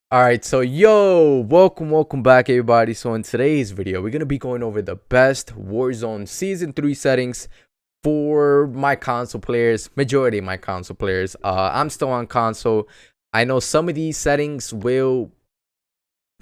All right, so welcome back, everybody. So in today's video, we're gonna be going over the best Warzone Season 3 settings for my console players, majority of my console players. I'm still on console. I know some of these settings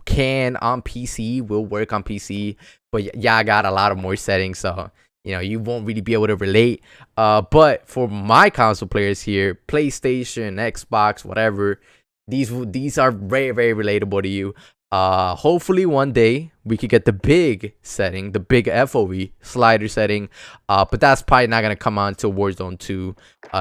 can on PC, will work on PC, but yeah, I got a lot of more settings, so you won't really be able to relate. But for my console players here, PlayStation, Xbox, whatever, these are very relatable to you. Hopefully one day we could get the big setting, the big FOV slider setting. But that's probably not gonna come on until Warzone 2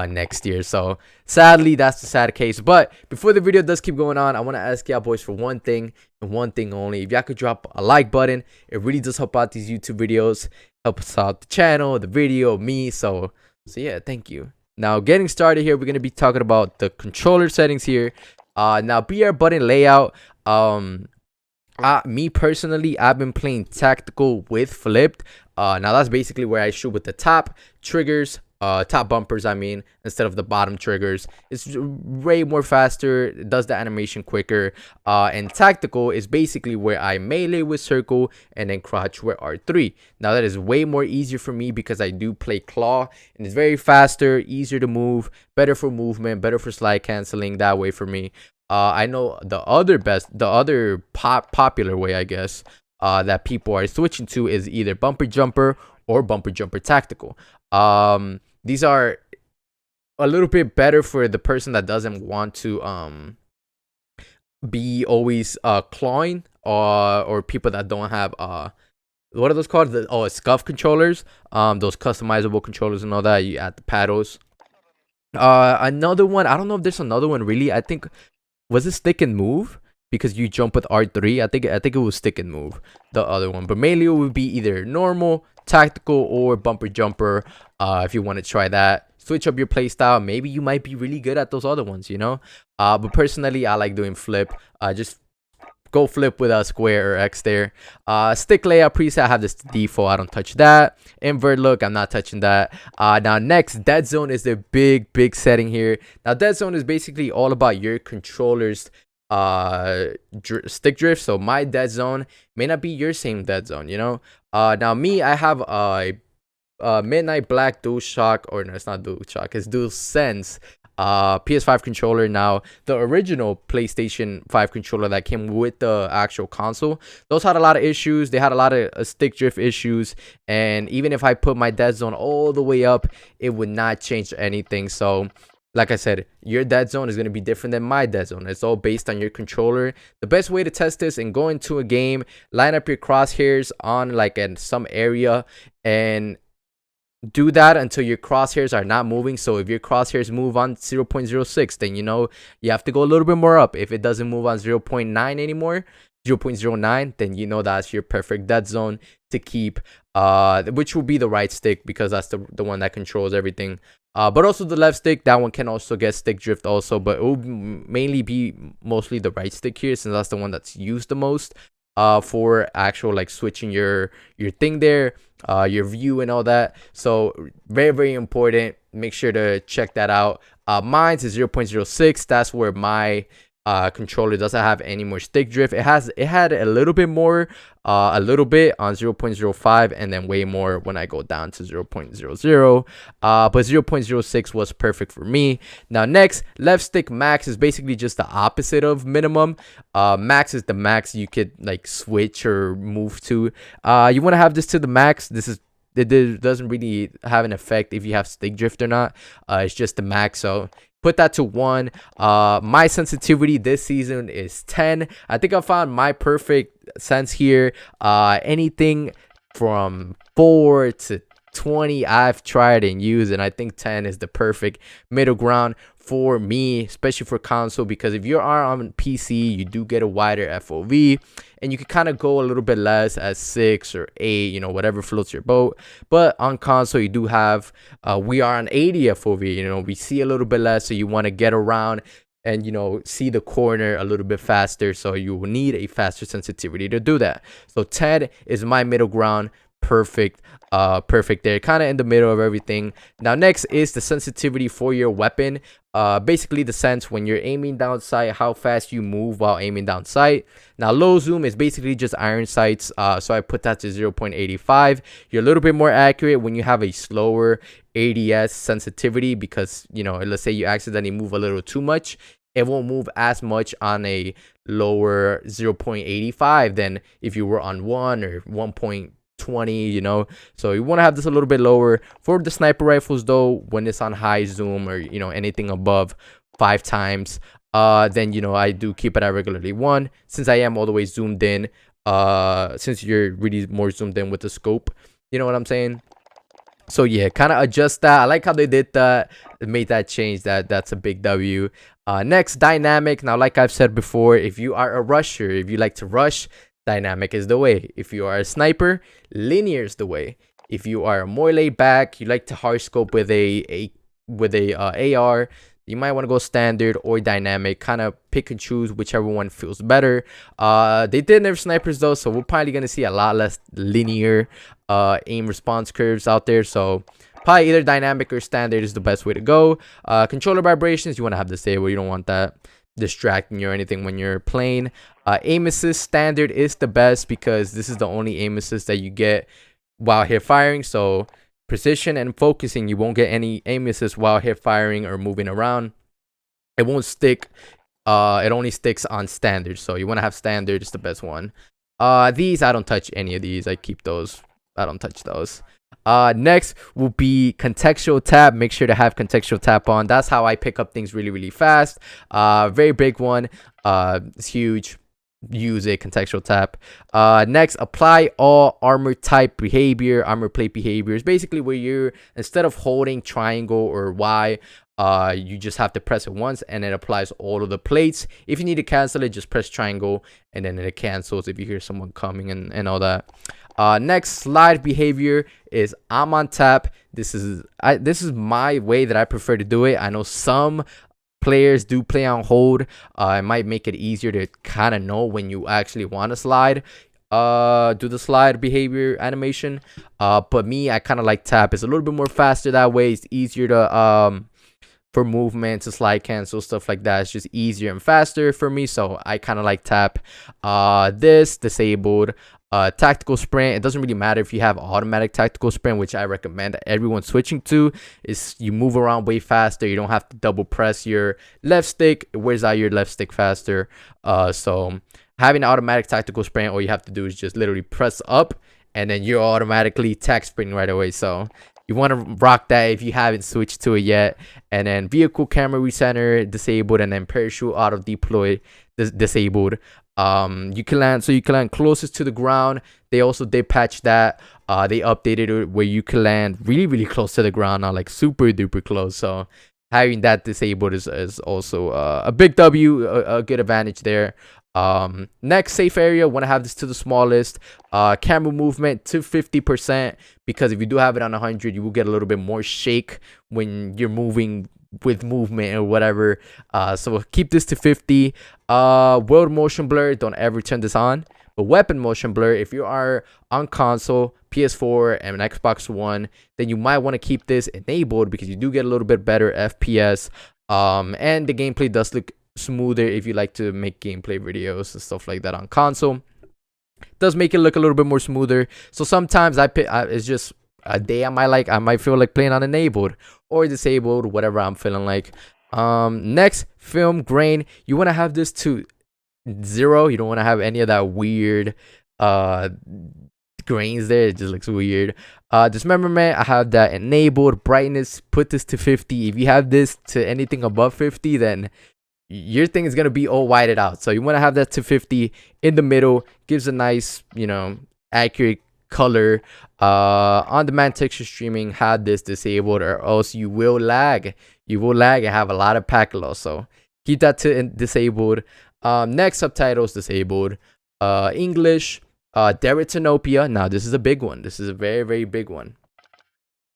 next year. So sadly, that's the sad case. But before the video does keep going on, I want to ask y'all boys for one thing and one thing only. If y'all could drop a like button, it really does help out these YouTube videos, help us out the channel, the video, me. So yeah, thank you. Now getting started here, we're gonna be talking about the controller settings here. Now BR button layout. Me personally, I've been playing tactical with flipped. Now that's basically where I shoot with the top triggers, top bumpers, I mean, instead of the bottom triggers. It's way more faster, it does the animation quicker. And tactical is basically where I melee with circle and then crouch with R3. Now that is way more easier for me because I do play claw, and it's very faster, easier to move, better for movement, better for slide canceling that way for me. I know the other popular way, I guess, that people are switching to is either bumper jumper or bumper jumper tactical. These are a little bit better for the person that doesn't want to be always clawing, or people that don't have what are those called? Scuff controllers, those customizable controllers and all that. You add the paddles. Another one, I don't know if there's another one really. I think, was it stick and move? Because you jump with R3. I think it was stick and move, the other one. But mainly it would be either normal, tactical, or bumper jumper. If you want to try that, switch up your playstyle. Maybe you might be really good at those other ones, But personally, I like doing flip. Just go flip with a square or X there. Stick layout preset, I have this default, I don't touch that. Invert look, I'm not touching that. Now next, dead zone is the big setting here. Now dead zone is basically all about your controller's stick drift. So my dead zone may not be your same dead zone, now me, I have a midnight black dual shock, or no, it's not dual shock, it's dual sense PS5 controller. Now the original PlayStation 5 controller that came with the actual console, those had a lot of issues. They had a lot of stick drift issues, and even if I put my dead zone all the way up, it would not change anything. So like I said, your dead zone is going to be different than my dead zone. It's all based on your controller. The best way to test this, and go into a game, line up your crosshairs on like in some area, and do that until your crosshairs are not moving. So if your crosshairs move on 0.06, then you have to go a little bit more up. If it doesn't move on 0.9 anymore, 0.09, then that's your perfect dead zone to keep, which will be the right stick, because that's the one that controls everything. But also the left stick, that one can also get stick drift also, but it will mainly be mostly the right stick here, since that's the one that's used the most for actual like switching your thing there, your view and all that. So very important, make sure to check that out. Mine's is 0.06. that's where my controller doesn't have any more stick drift. It had a little bit more, a little bit on 0.05, and then way more when I go down to 0.00. But 0.06 was perfect for me. Now next, left stick max is basically just the opposite of minimum. Max is the max you could like switch or move to. You want to have this to the max. It doesn't really have an effect if you have stick drift or not. It's just the max, so put that to 1. My sensitivity this season is 10. I think I found my perfect sense here. Anything from 4 to 20 I've tried and used, and I think 10 is the perfect middle ground for me, especially for console, because if you are on PC, you do get a wider FOV, and you can kind of go a little bit less at 6 or 8, whatever floats your boat. But on console, you do have we are on 80 FOV, we see a little bit less, so you want to get around and see the corner a little bit faster, so you will need a faster sensitivity to do that. So 10 is my middle ground. perfect. Perfect there, kind of in the middle of everything. Now next is the sensitivity for your weapon. Basically the sense when you're aiming down sight, how fast you move while aiming down sight. Now low zoom is basically just iron sights, so I put that to 0.85. You're a little bit more accurate when you have a slower ADS sensitivity, because you know, let's say you accidentally move a little too much, it won't move as much on a lower 0.85 than if you were on 1 or 1.20, you know. So you want to have this a little bit lower. For the sniper rifles though, when it's on high zoom, or you know, anything above 5 times, then you know, I do keep it at regularly 1, since I am all the way zoomed in, since you're really more zoomed in with the scope, you know what I'm saying. So yeah, kind of adjust that. I like how they did that. It made that change. That's a big W. Next, dynamic. Now, like I've said before, if you are a rusher, if you like to rush, dynamic is the way. If you are a sniper, linear is the way. If you are more laid back, you like to hard scope with a AR, you might want to go standard or dynamic. Kind of pick and choose whichever one feels better. They did nerf snipers though, so we're probably gonna see a lot less linear aim response curves out there. So probably either dynamic or standard is the best way to go. Controller vibrations, you want to have disabled. You don't want that distracting you or anything when you're playing. Aim assist standard is the best, because this is the only aim assist that you get while hip firing. So precision and focusing, you won't get any aim assist while hip firing or moving around. It won't stick. It only sticks on standard, so you want to have standard. It's the best one. These, I don't touch any of these. I keep those. I don't touch those. Next will be contextual tap. Make sure to have contextual tap on. That's how I pick up things really, really fast. Very big one. It's huge. Use a contextual tap. Next, apply all armor type behavior. Armor plate behavior is basically where you're, instead of holding triangle or Y, you just have to press it once and it applies all of the plates. If you need to cancel it, just press triangle and then it cancels if you hear someone coming and all that. Next, slide behavior is I'm on tap. This is my way that I prefer to do it. I know some players do play on hold. It might make it easier to kind of know when you actually want to slide, do the slide behavior animation. But me, I kind of like tap. It's a little bit more faster that way. It's easier to for movement, to slide cancel, stuff like that. It's just easier and faster for me, so I kind of like tap. This disabled. Tactical sprint, it doesn't really matter if you have automatic tactical sprint, which I recommend everyone switching to. Is you move around way faster. You don't have to double press your left stick. It wears out your left stick faster. So having automatic tactical sprint, all you have to do is just literally press up and then you're automatically tac sprinting right away. So you want to rock that if you haven't switched to it yet. And then vehicle camera recenter disabled, and then parachute auto deploy disabled. You can land closest to the ground. They also did patch that. They updated it where you can land really, really close to the ground, not like super duper close. So having that disabled is also a big W, a good advantage there. Next, safe area, want to have this to the smallest. Camera movement to 50%, because if you do have it on 100, you will get a little bit more shake when you're moving with movement or whatever. So keep this to 50. World motion blur, don't ever turn this on. But weapon motion blur, if you are on console, PS4 and Xbox One, then you might want to keep this enabled, because you do get a little bit better FPS. And the gameplay does look smoother if you like to make gameplay videos and stuff like that on console. It does make it look a little bit more smoother. So sometimes it's just a day I might feel like playing on enabled or disabled, whatever I'm feeling like. Next, film grain, you want to have this to 0. You don't want to have any of that weird grains there. It just looks weird. Dismemberment, I have that enabled. Brightness, put this to 50. If you have this to anything above 50, then your thing is gonna be all whited out. So you want to have that to 50 in the middle. Gives a nice, you know, accurate color. On demand texture streaming, have this disabled, or else you will lag. You will lag and have a lot of pack loss. So keep that to disabled. Next, subtitles disabled. English, Deritonopia. Now this is a big one. This is a very, very big one.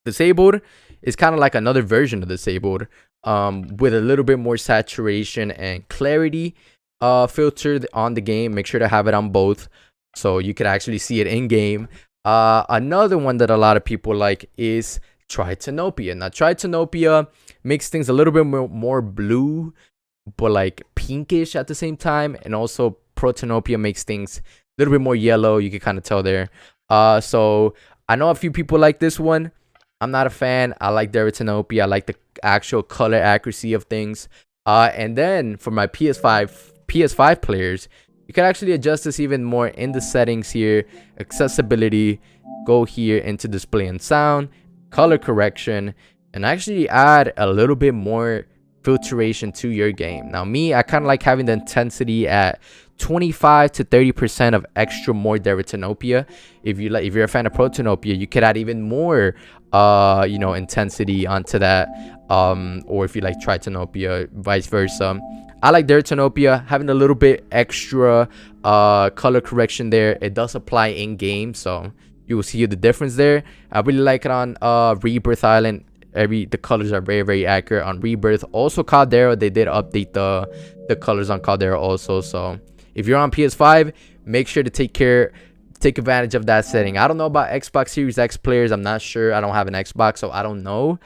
Disabled is kind of like another version of disabled, with a little bit more saturation and clarity filtered on the game. Make sure to have it on both, so you could actually see it in game. Another one that a lot of people like is Tritanopia. Now, Tritanopia makes things a little bit more blue, but like pinkish at the same time, and also Protanopia makes things a little bit more yellow. You can kind of tell there. So I know a few people like this one. I'm not a fan. I like Deritanopia. I like the actual color accuracy of things. And then for my PS5 players, you can actually adjust this even more in the settings here. Accessibility, go here into display and sound, color correction, and actually add a little bit more filtration to your game. Now me, I kind of like having the intensity at 25 to 30% of extra more Deritanopia. If you're a fan of Protanopia, you could add even more intensity onto that. Or if you like Tritanopia, vice versa. I like Deritanopia having a little bit extra color correction there. It does apply in game, so you will see the difference there. I really like it on Rebirth Island. The colors are very accurate on Rebirth. Also Caldera, they did update the colors on Caldera also. So if you're on PS5, make sure to take advantage of that setting. I don't know about Xbox Series X players. I'm not sure. I don't have an Xbox, so I don't know.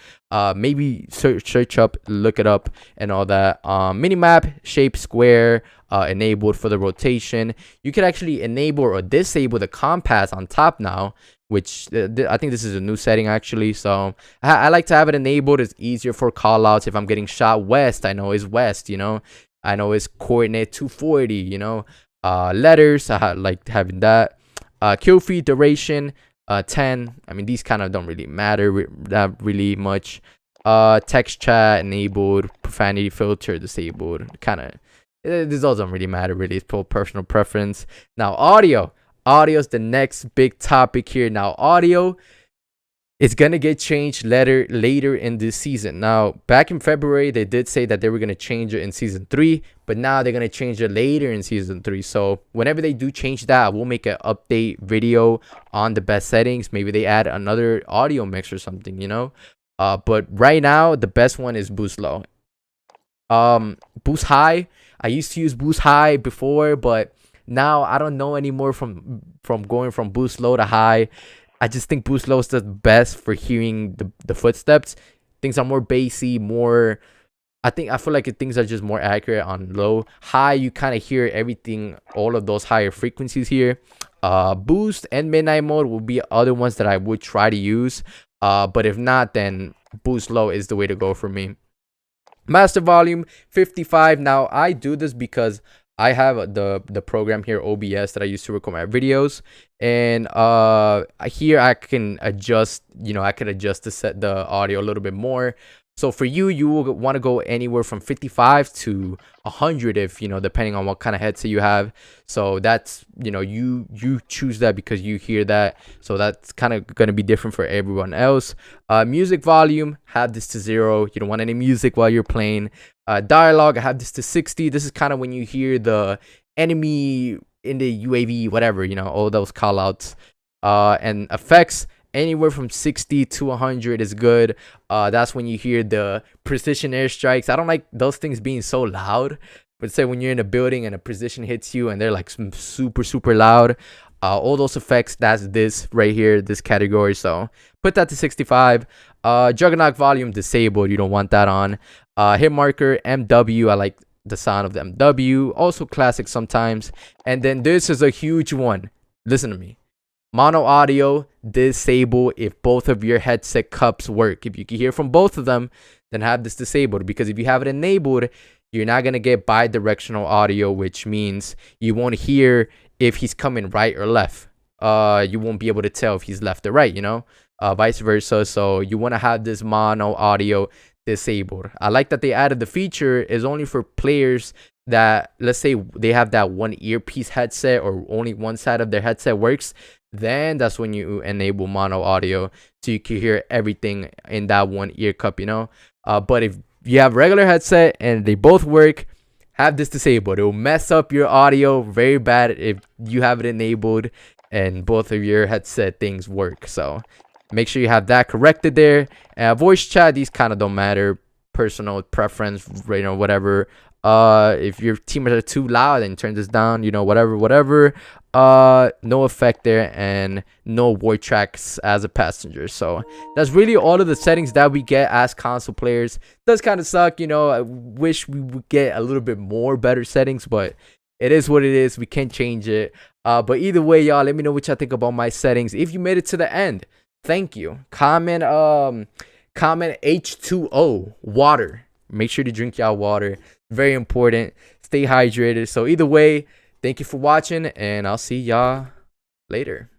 Maybe search up, look it up, and all that. Minimap, shape, square, enabled for the rotation. You can actually enable or disable the compass on top now, which I think this is a new setting actually. So I like to have it enabled. It's easier for callouts. If I'm getting shot west, I know it's west, I know it's coordinate 240, letters, I like having that. Kill feed duration 10. I mean, these kind of don't really matter that really much. Text chat enabled, profanity filter disabled. Kind of, this doesn't really matter really. It's personal preference. Now audio is the next big topic here. Now audio is gonna get changed later in this season. Now back in February they did say that they were gonna change it in season 3, but now they're gonna change it later in season 3. So whenever they do change that, we'll make an update video on the best settings. Maybe they add another audio mix or something, but right now the best one is boost low. Boost high, I used to use boost high before, but now I don't know anymore from going from boost low to high. I just think boost low is the best for hearing the footsteps. Things are more bassy, more. I feel like things are just more accurate on low. High, you kind of hear everything, all of those higher frequencies here. Boost and midnight mode will be other ones that I would try to use. But if not, then boost low is the way to go for me. Master volume 55. Now I do this because I have the program here, OBS, that I use to record my videos, and here I can adjust, I can adjust the audio a little bit more. So for you will want to go anywhere from 55 to 100 if, depending on what kind of headset you have. So that's, you choose that because you hear that. So that's kind of going to be different for everyone else. Music volume, have this to 0. You don't want any music while you're playing. Dialogue, I have this to 60. This is kind of when you hear the enemy in the UAV, whatever, all those call outs. And effects, anywhere from 60 to 100 is good. That's when you hear the precision airstrikes. I don't like those things being so loud, but say when you're in a building and a precision hits you and they're like super loud. All those effects, that's this right here, this category. So put that to 65. Juggernaut volume disabled. You don't want that on. Hit marker MW. I like the sound of the MW. Also classic sometimes. And then this is a huge one. Listen to me. Mono audio disable if both of your headset cups work. If you can hear from both of them, then have this disabled, because if you have it enabled, you're not going to get bi-directional audio, which means you won't hear if he's coming right or left. You won't be able to tell if he's left or right, vice versa. So you want to have this mono audio disabled. I like that they added the feature is only for players that, let's say they have that one earpiece headset or only one side of their headset works. Then that's when you enable mono audio, so you can hear everything in that one ear cup, but if you have regular headset and they both work, have this disabled. It will mess up your audio very bad if you have it enabled and both of your headset things work. So make sure you have that corrected there. Voice chat, these kind of don't matter, personal preference, whatever. If your teammates are too loud, then turn this down, you know, whatever. No effect there, and no voice tracks as a passenger. So that's really all of the settings that we get as console players. Does kind of suck, you know. I wish we would get a little bit more better settings, but it is what it is. We can't change it. But either way, y'all, let me know what y'all think about my settings. If you made it to the end, thank you. Comment H2O, water. Make sure to drink y'all water. Very important. Stay hydrated. So either way, thank you for watching, and I'll see y'all later.